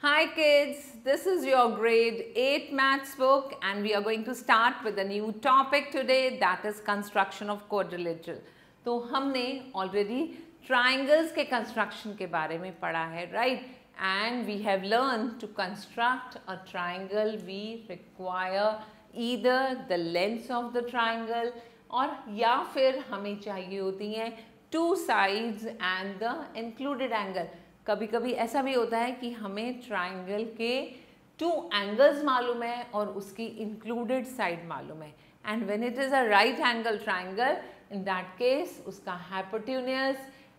Hi kids, this is your grade 8 maths book and we are going to start with a new topic today, that is construction of quadrilateral. तो हमने already triangles के construction के बारे में पढ़ा है, right? And we have learned to construct a triangle. We require either the lengths of the triangle और या फिर हमें चाहिए होती हैं two sides and the included angle. कभी कभी ऐसा भी होता है कि हमें ट्राइंगल के टू एंगल्स मालूम है और उसकी इंक्लूडेड साइड मालूम है and when it is a right angle triangle in that case उसका hypotenuse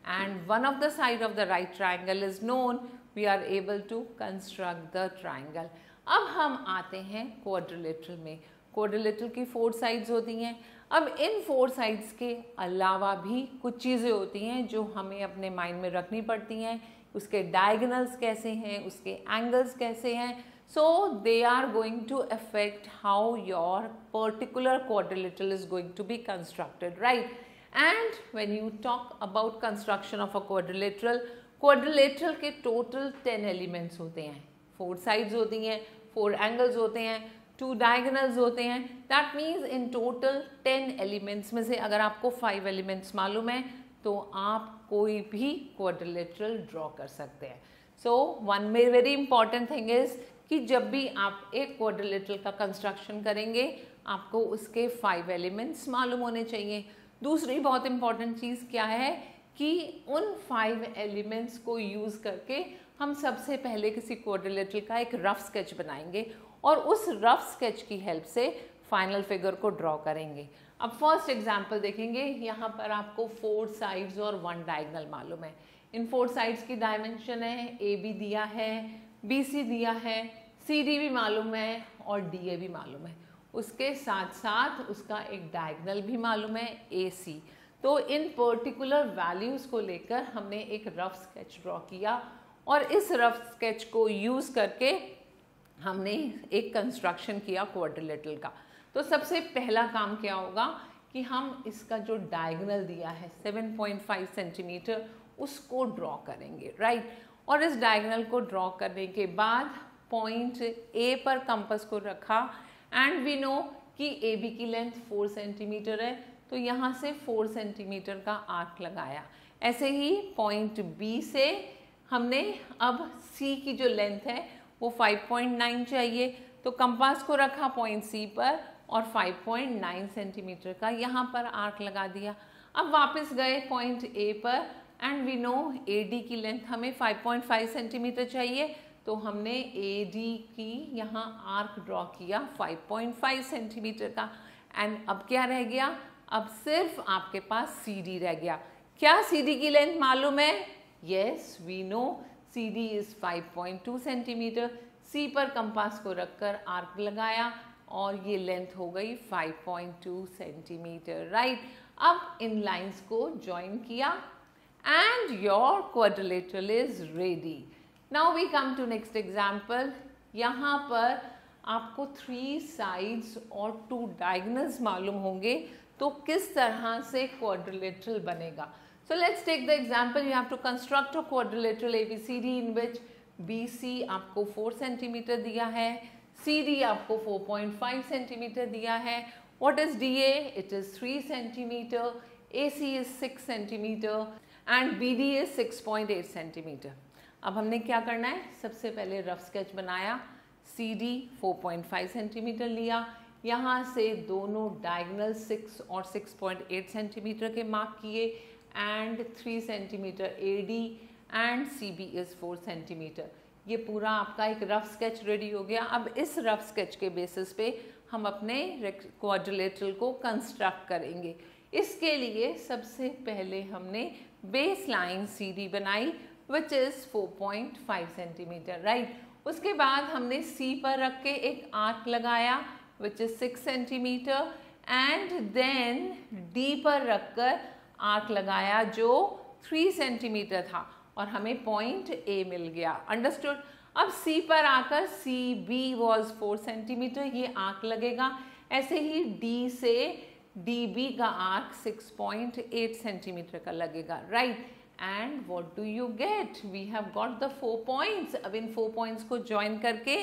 and one of the side of the right triangle is known we are able to construct the triangle. अब हम आते हैं quadrilateral में. Quadrilateral की 4 sides होती हैं. अब इन 4 साइड्स के अलावा भी कुछ चीज़ें होती हैं जो हमें अपने माइंड में रखनी पड़ती हैं. उसके डायगोनल्स कैसे हैं, उसके एंगल्स कैसे हैं, so they are going to affect how your particular quadrilateral is going to be constructed, right? And when you talk about construction of a quadrilateral, quadrilateral के टोटल 10 एलिमेंट्स होते हैं. 4 साइड्स होती हैं, 4 एंगल्स होते हैं, 2 diagonals होते हैं. That means in total 10 elements में से अगर आपको 5 एलिमेंट्स मालूम है तो आप कोई भी क्वाड्रिलेटरल ड्रॉ कर सकते हैं. सो वन में वेरी इंपॉर्टेंट थिंग इज कि जब भी आप एक क्वाड्रिलेटरल का कंस्ट्रक्शन करेंगे आपको उसके 5 एलिमेंट्स मालूम होने चाहिए. दूसरी बहुत इंपॉर्टेंट चीज़ क्या है कि उन 5 एलिमेंट्स को यूज़ करके हम सबसे पहले किसी क्वाड्रिलेटरल का एक रफ स्केच बनाएंगे और उस रफ स्केच की हेल्प से फाइनल फिगर को ड्रॉ करेंगे. अब फर्स्ट एग्जाम्पल देखेंगे. यहाँ पर आपको 4 साइड्स और 1 डायगोनल मालूम है. इन 4 साइड्स की डायमेंशन है ए बी दिया है, बी सी दिया है, सी डी भी मालूम है और डी ए भी मालूम है. उसके साथ साथ उसका एक डायगोनल भी मालूम है ए सी. तो इन पर्टिकुलर वैल्यूज़ को लेकर हमने एक रफ स्केच ड्रॉ किया और इस रफ स्केच को यूज़ करके हमने एक कंस्ट्रक्शन किया क्वाड्रिलेटरल का. तो सबसे पहला काम क्या होगा कि हम इसका जो डायगोनल दिया है 7.5 सेंटीमीटर उसको ड्रॉ करेंगे, राइट? और इस डायगोनल को ड्रॉ करने के बाद पॉइंट ए पर कंपास को रखा एंड वी नो कि ए बी की लेंथ 4 सेंटीमीटर है तो यहाँ से 4 सेंटीमीटर का आर्क लगाया. ऐसे ही पॉइंट बी से हमने अब सी की जो लेंथ है वो 5.9 चाहिए तो कंपास को रखा पॉइंट सी पर और 5.9 सेंटीमीटर का यहाँ पर आर्क लगा दिया. अब वापस गए पॉइंट ए पर and we know A D की लेंथ हमें 5.5 सेंटीमीटर चाहिए तो हमने ए डी की यहाँ आर्क ड्रॉ किया 5.5 सेंटीमीटर का. एंड अब क्या रह गया? अब सिर्फ आपके पास सी डी रह गया. क्या सी डी की लेंथ मालूम है? Yes, we know C D is 5.2 centimetre. C पर कंपास को रखकर आर्क लगाया और ये लेंथ हो गई 5.2 सेंटीमीटर, राइट? अब इन लाइंस को ज्वाइन किया and your quadrilateral is ready. Now we come to next example. यहाँ पर आपको 3 साइड्स और 2 डायगोनल्स मालूम होंगे तो किस तरह से क्वाड्रिलेटरल बनेगा. So let's take the example. You have to construct a quadrilateral ABCD in which BC आपको 4 सेंटीमीटर दिया है, CD आपको 4.5 सेंटीमीटर दिया है. What is DA? It is 3 centimetre, AC is 6 centimetre and BD is 6.8 centimetre. अब हमने क्या करना है? सबसे पहले रफ स्केच बनाया. CD 4.5 सेंटीमीटर लिया. यहाँ से दोनों डायगोनल 6 और 6.8 सेंटीमीटर के मार्क किए and 3 centimetre AD and CB is 4 centimetre. ये पूरा आपका एक रफ स्केच रेडी हो गया. अब इस रफ स्केच के बेसिस पे हम अपने क्वाड्रिलेटरल को कंस्ट्रक्ट करेंगे. इसके लिए सबसे पहले हमने बेस लाइन CD बनाई विच इज़ 4.5 सेंटीमीटर, राइट? उसके बाद हमने C पर रख के एक आर्क लगाया which is 6 centimetre and then D पर रखकर आर्क लगाया जो 3 सेंटीमीटर था और हमें पॉइंट ए मिल गया. अंडरस्टूड? अब सी पर आकर सी बी वॉज 4 सेंटीमीटर, ये आर्क लगेगा. ऐसे ही डी से डी बी का आर्क 6.8 सेंटीमीटर का लगेगा, right? And what do you get? We have got the 4 points. अब इन 4 पॉइंट्स को ज्वाइन करके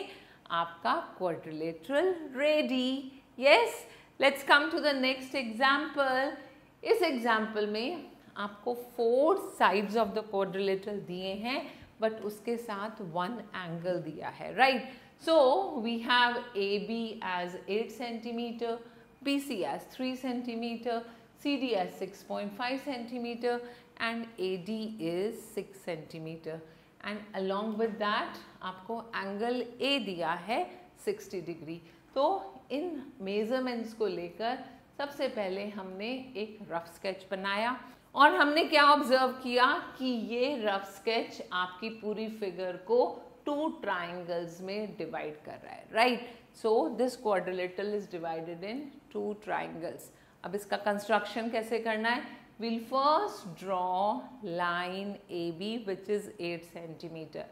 आपका quadrilateral ready. Yes, let's come to the next example. इस एग्जाम्पल में आपको 4 साइड्स ऑफ द क्वाड्रिलेटरल दिए हैं, बट उसके साथ 1 एंगल दिया है, right? So we have AB as 8 centimeter, BC as 3 centimeter, CD as 6.5 centimeter and AD is 6 centimeter. And along with that आपको एंगल A दिया है 60 डिग्री. तो इन मेजरमेंट्स को लेकर सबसे पहले हमने एक रफ स्केच बनाया और हमने क्या ऑब्जर्व किया कि ये रफ स्केच आपकी पूरी फिगर को 2 ट्राइंगल्स में डिवाइड कर रहा है, right? So this quadrilateral is divided in 2 triangles. अब इसका कंस्ट्रक्शन कैसे करना है? We'll first draw line AB which is 8 centimeter.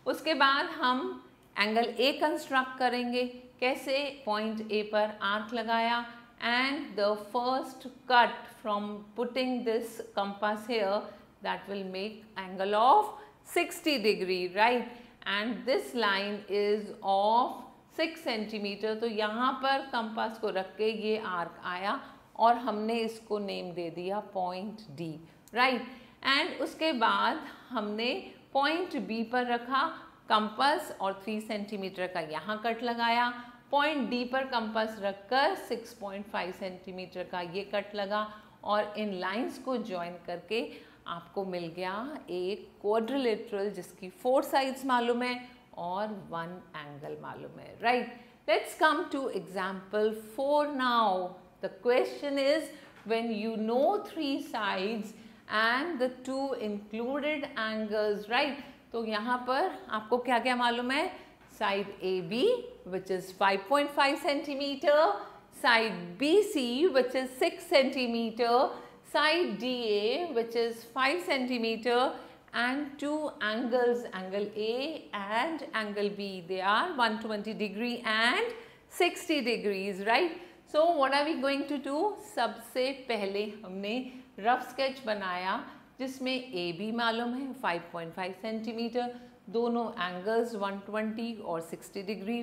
उसके बाद हम एंगल A कंस्ट्रक्ट करेंगे. कैसे? पॉइंट A पर आर्क लगाया and the first cut from putting this compass here, that will make angle of 60 degree, right? And this line is of 6 centimeter. तो यहाँ पर कंपास को रख के ये आर्क आया और हमने इसको नेम दे दिया पॉइंट D, राइट? एंड उसके बाद हमने पॉइंट B पर रखा कंपास और 3 सेंटीमीटर का यहाँ कट लगाया. पॉइंट D पर कंपास रखकर 6.5 सेंटीमीटर का ये कट लगा और इन लाइंस को ज्वाइन करके आपको मिल गया एक क्वाड्रिलेटरल जिसकी 4 साइड्स मालूम है और 1 एंगल मालूम है, right? Let's come to example 4 now. The question is, when you know 3 sides and the 2 included angles, right? तो यहाँ पर आपको क्या क्या मालूम है? Side AB which is 5.5 centimeter, side BC which is 6 centimeter, side DA which is 5 centimeter and 2 angles, angle A and angle B. They are 120 degree and 60 degrees, right? So what are we going to do? सबसे पहले हमने rough sketch बनाया जिसमें AB मालूम है 5.5 centimetre, दोनों angles 120 और 60 degree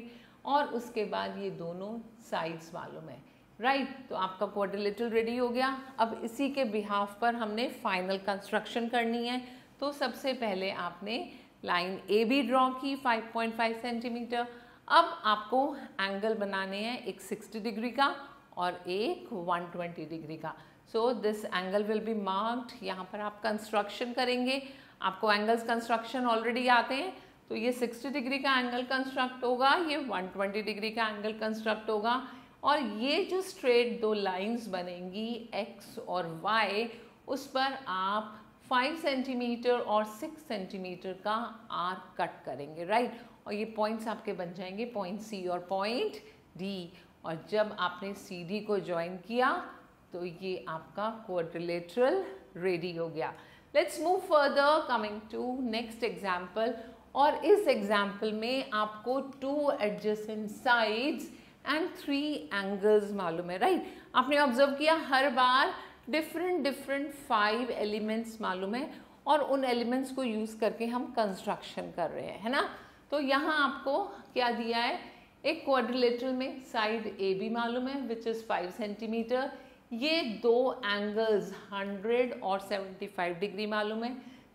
और उसके बाद ये दोनों साइड्स मालूम है, राइट? तो आपका क्वाड्रिलेटरल रेडी हो गया. अब इसी के बिहाफ पर हमने फाइनल कंस्ट्रक्शन करनी है. तो सबसे पहले आपने लाइन AB ड्रॉ की 5.5 सेंटीमीटर. अब आपको एंगल बनाने हैं एक 60 डिग्री का और एक 120 डिग्री का. So this angle will be marked. यहाँ पर आप कंस्ट्रक्शन करेंगे. आपको एंगल्स कंस्ट्रक्शन ऑलरेडी आते हैं. तो ये 60 डिग्री का एंगल कंस्ट्रक्ट होगा, ये 120 डिग्री का एंगल कंस्ट्रक्ट होगा और ये जो स्ट्रेट 2 लाइंस बनेंगी x और y, उस पर आप 5 सेंटीमीटर और 6 सेंटीमीटर का आर्क कट करेंगे, राइट? और ये पॉइंट्स आपके बन जाएंगे पॉइंट C और पॉइंट D. और जब आपने CD को ज्वाइन किया तो ये आपका क्वाड्रिलेटरल रेडी हो गया. Let's move further, coming to next example. और इस एग्जाम्पल में आपको 2 एडजेसेंट साइड्स एंड 3 एंगल्स मालूम है, राइट? आपने ऑब्जर्व किया हर बार डिफरेंट 5 एलिमेंट्स मालूम है और उन एलिमेंट्स को यूज़ करके हम कंस्ट्रक्शन कर रहे हैं, है ना? तो यहाँ आपको क्या दिया है? एक क्वाड्रिलेटरल में साइड AB मालूम है विच इज़ 5 सेंटीमीटर. ये 2 एंगल्स 100 और 75 डिग्री मालूम है.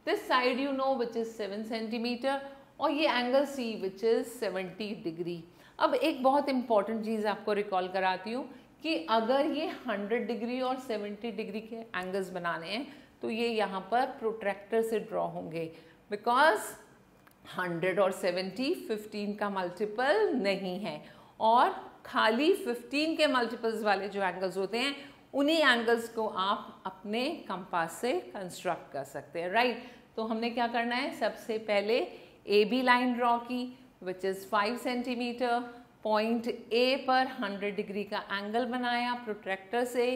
This side you know which is 7 centimetre और ये angle C which is 70 degree. अब एक बहुत इंपॉर्टेंट चीज़ आपको रिकॉल कराती हूँ कि अगर ये 100 डिग्री और 70 डिग्री के एंगल्स बनाने हैं तो ये यहाँ पर प्रोट्रैक्टर से ड्रॉ होंगे, बिकॉज 100 और 70 15 का मल्टीपल नहीं है और खाली 15 के मल्टीपल्स वाले जो एंगल्स होते हैं उन्हीं एंगल्स को आप अपने कंपास से कंस्ट्रक्ट कर सकते हैं, राइट? तो हमने क्या करना है? सबसे पहले AB लाइन ड्रॉ की which is 5 centimetre. Point A पर 100 डिग्री का एंगल बनाया प्रोट्रैक्टर से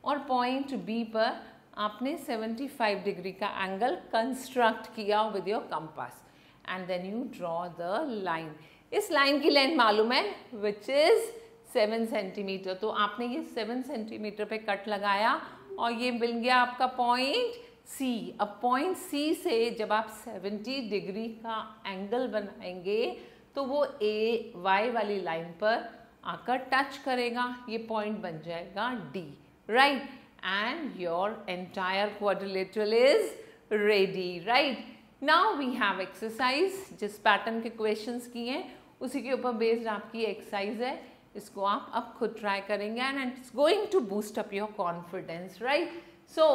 और पॉइंट B पर आपने 75 डिग्री का एंगल कंस्ट्रक्ट किया with your compass and then you draw the line. इस लाइन की लेंथ मालूम है विच इज़ 7 सेंटीमीटर. तो आपने ये 7 सेंटीमीटर पे कट लगाया और ये मिल गया आपका पॉइंट सी। अब पॉइंट सी से जब आप 70 डिग्री का एंगल बनाएंगे तो वो ए वाई वाली लाइन पर आकर टच करेगा, ये पॉइंट बन जाएगा D, right. And your entire quadrilateral is ready, right. Now we have exercise, जिस पैटर्न के क्वेश्चंस किए हैं उसी के ऊपर बेस्ड आपकी एक्सरसाइज है, इसको आप अब खुद ट्राई करेंगे and it's going to boost up your confidence, right. So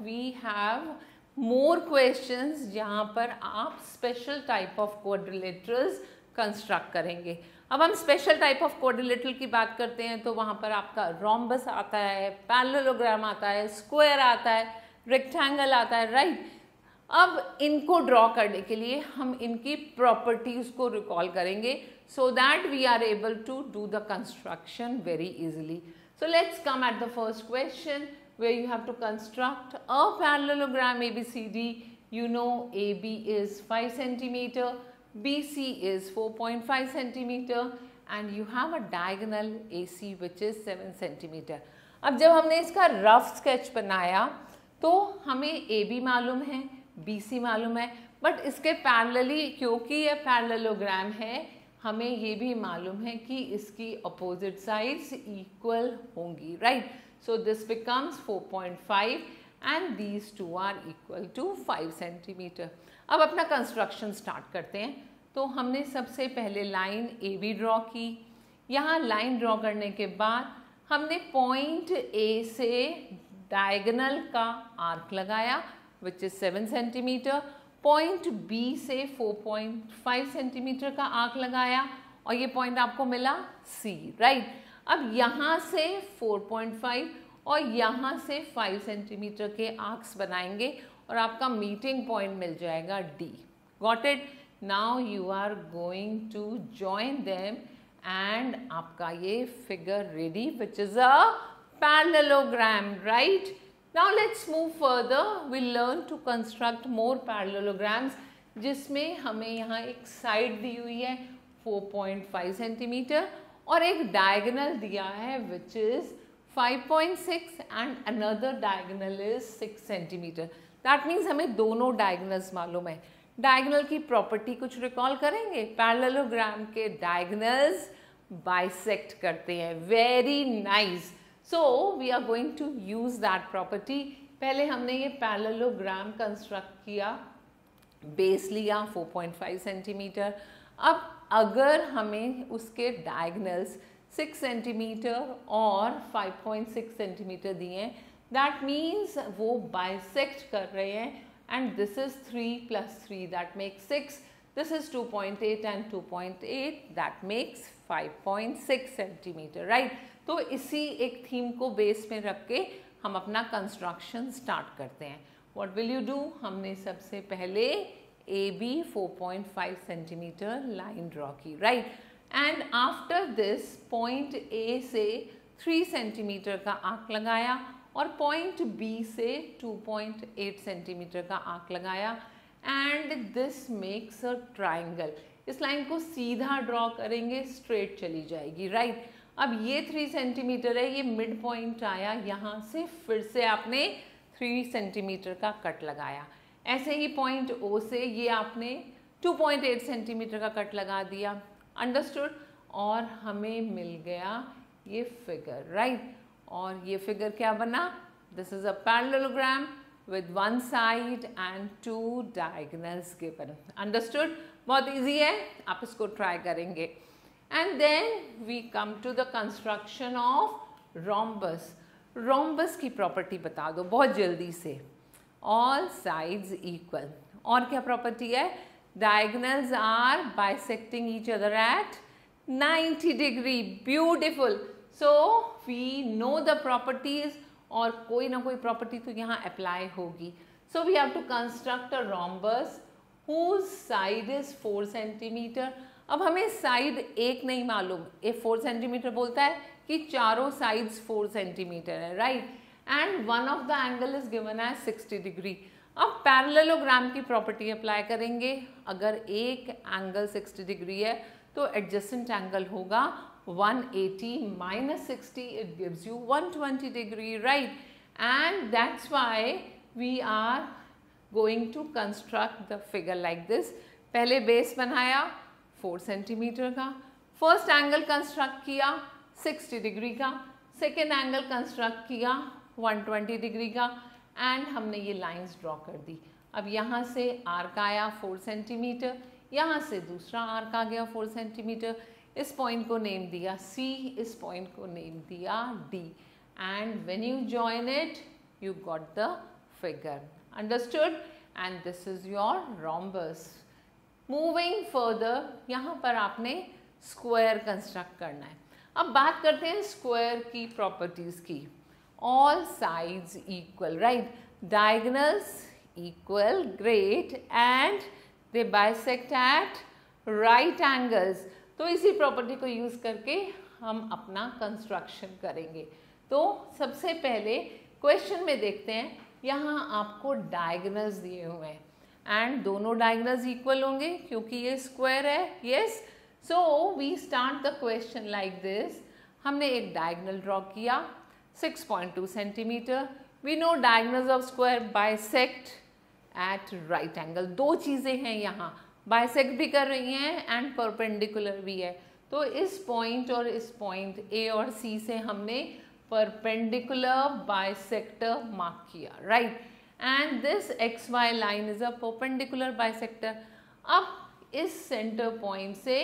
we have more questions जहाँ पर आप special type of quadrilaterals construct करेंगे। अब हम स्पेशल टाइप ऑफ क्वाड्रिलेटरल की बात करते हैं तो वहाँ पर आपका रोम्बस आता है, पैरेललोग्राम आता है, स्क्वायर आता है, रेक्टेंगल आता है, राइट। अब इनको ड्रॉ करने के लिए हम इनकी प्रॉपर्टीज को रिकॉल करेंगे so that we are able to do the construction very easily. So let's come at the first question where you have to construct a parallelogram ABCD. You know AB is 5 centimeter, BC is 4.5 centimeter and you have a diagonal AC which is 7 centimeter. अब जब हमने इसका rough sketch बनाया तो हमें AB मालूम है, BC मालूम है, बट इसके पैरेलली क्योंकि ये पैरेललोग्राम है हमें ये भी मालूम है कि इसकी अपोजिट साइड्स इक्वल होंगी, right. So this becomes 4.5 and these two are equal to 5 centimetre. अब अपना कंस्ट्रक्शन स्टार्ट करते हैं। तो हमने सबसे पहले लाइन ए बी ड्रॉ की। यहाँ लाइन ड्रॉ करने के बाद हमने पॉइंट ए से डायगोनल का आर्क लगाया which is 7 centimetre. Point B से 4.5 सेंटीमीटर का आर्क लगाया और ये पॉइंट आपको मिला सी, राइट। अब यहाँ से 4.5 और यहाँ से 5 सेंटीमीटर के आर्क्स बनाएंगे और आपका मीटिंग पॉइंट मिल जाएगा D. Got it? Now you are going to join them and आपका ये figure ready which is a parallelogram, right. Now let's move further. We'll learn to construct more parallelograms जिसमें हमें यहाँ एक साइड दी हुई है 4.5 सेंटीमीटर और एक डायगोनल दिया है which is 5.6 and another diagonal is 6 centimetre. That means हमें दोनों डायगोनल्स मालूम है। डायगोनल की प्रॉपर्टी कुछ रिकॉल करेंगे, पैरेललोग्राम के डायगोनल्स बाइसेक्ट करते हैं। Very nice. So we are going to use that property. पहले हमने ये पैरेललोग्राम कंस्ट्रक्ट किया, बेस लिया 4.5 सेंटीमीटर। अब अगर हमें उसके डायगोनल्स 6 सेंटीमीटर और 5.6 सेंटीमीटर दिए हैं, दैट मीन्स वो बाइसेक्ट कर रहे हैं and this is 3 + 3 that makes 6, this is 2.8 and 2.8 that makes 5.6 centimetre, right. तो इसी एक थीम को बेस में रख के हम अपना कंस्ट्रक्शन स्टार्ट करते हैं। What will you do? हमने सबसे पहले A B 4.5 centimetre line draw की, right. And after this point A से 3 सेंटीमीटर का आर्क लगाया और पॉइंट बी से 2.8 सेंटीमीटर का आर्क लगाया and this makes a triangle. इस लाइन को सीधा ड्रॉ करेंगे, स्ट्रेट चली जाएगी, राइट। अब ये 3 सेंटीमीटर है, ये मिड पॉइंट आया, यहाँ से फिर से आपने 3 सेंटीमीटर का कट लगाया। ऐसे ही पॉइंट ओ से ये आपने 2.8 सेंटीमीटर का कट लगा दिया, अंडरस्टूड। और हमें मिल गया ये फिगर, राइट। और ये फिगर क्या बना? This is a parallelogram with one side and 2 diagonals given. Understood? बहुत easy है, आप इसको ट्राई करेंगे। And then we come to the construction of rhombus. Rhombus की प्रॉपर्टी बता दो बहुत जल्दी से। All sides equal. और क्या प्रॉपर्टी है? Diagonals are bisecting each other at 90 degree. Beautiful. So we know the properties और कोई ना कोई प्रॉपर्टी तो यहाँ अप्लाई होगी। So we have to construct a rhombus whose side is 4 centimetre. अब हमें साइड एक नहीं मालूम, ये 4 सेंटीमीटर बोलता है कि चारों साइड्स 4 सेंटीमीटर है, right. And one of the angle is given as 60 degree. अब पैरेललोग्राम की प्रॉपर्टी अप्लाई करेंगे। अगर एक एंगल 60 डिग्री है तो एडजेसेंट एंगल होगा 180 minus 60, it gives you 120 degree, right? And that's why we are going to construct the figure like this. पहले base बनाया 4 सेंटीमीटर का, फर्स्ट एंगल कंस्ट्रक्ट किया 60 डिग्री का, सेकेंड एंगल कंस्ट्रक्ट किया 120 degree का, एंड हमने ये लाइंस ड्रॉ कर दी. अब यहाँ से आर्क आया 4 सेंटीमीटर, यहाँ से दूसरा आर्क आ गया 4 सेंटीमीटर. इस पॉइंट को नेम दिया C, इस पॉइंट को नेम दिया D, and when you join it you got the figure. Understood? And this is your rhombus. Moving further, यहाँ पर आपने square construct करना है. अब बात करते हैं square की properties की. All sides equal, right? Diagonals equal, great, and they bisect at right angles. तो इसी property को use करके हम अपना construction करेंगे. तो सबसे पहले क्वेश्चन में देखते हैं, यहाँ आपको डायगोनल्स दिए हुए हैं एंड दोनों डायगोनल्स इक्वल होंगे क्योंकि ये स्क्वायर है. Yes, so we start the question like this. हमने एक डायगोनल ड्रॉ किया 6.2 centimetre. We know diagonals of square bisect at right angle. दो चीज़ें हैं यहाँ, बाइसेक्ट भी कर रही हैं एंड परपेंडिकुलर भी है. तो इस पॉइंट और इस पॉइंट A और C से हमने perpendicular bisector mark किया, right? And this XY line is a perpendicular bisector. अब इस center point से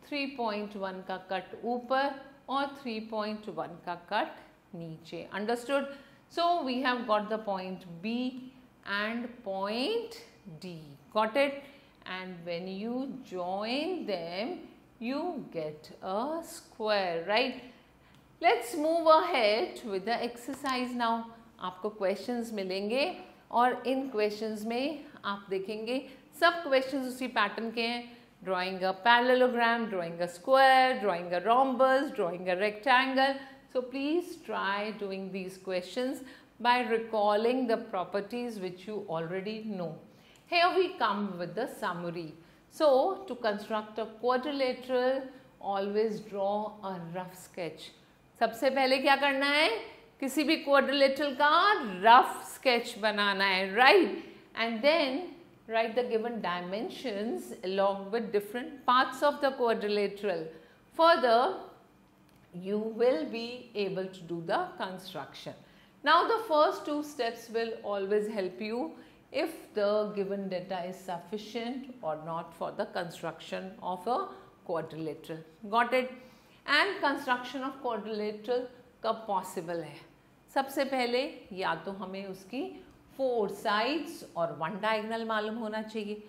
3.1 का कट ऊपर और 3.1 का कट नीचे. Understood? So we have got the point B and point D. Got it? And when you join them, you get a square, right? Let's move ahead with the exercise now. आपको questions मिलेंगे और इन questions में आप देखेंगे सब questions उसी pattern के हैं. Drawing a parallelogram, drawing a square, drawing a rhombus, drawing a rectangle. So please try doing these questions by recalling the properties which you already know. Here we come with the summary. So to construct a quadrilateral, always draw a rough sketch. सबसे पहले क्या करना है, किसी भी quadrilateral का rough sketch बनाना है, right? And then write the given dimensions along with different parts of the quadrilateral. Further, you will be able to do the construction. Now the first two steps will always help you if the given data is sufficient or not for the construction of a quadrilateral. Got it? And construction of quadrilateral कब possible है? सबसे पहले या तो हमें उसकी 4 sides और 1 diagonal मालूम होना चाहिए,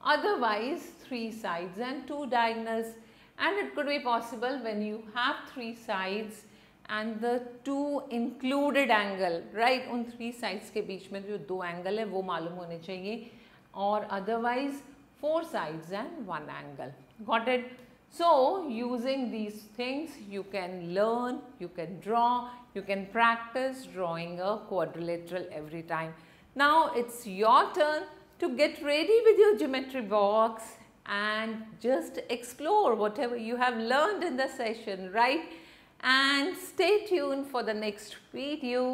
otherwise 3 sides and 2 diagonals. And it could be possible when you have 3 sides and the 2 included angle, right? उन 3 साइड्स के बीच में जो 2 एंगल है वो मालूम होने चाहिए, और otherwise 4 sides and 1 angle. Got it? So using these things you can learn, you can draw, you can practice drawing a quadrilateral every time. Now it's your turn to get ready with your geometry box and just explore whatever you have learned in the session, right? And stay tuned for the next video.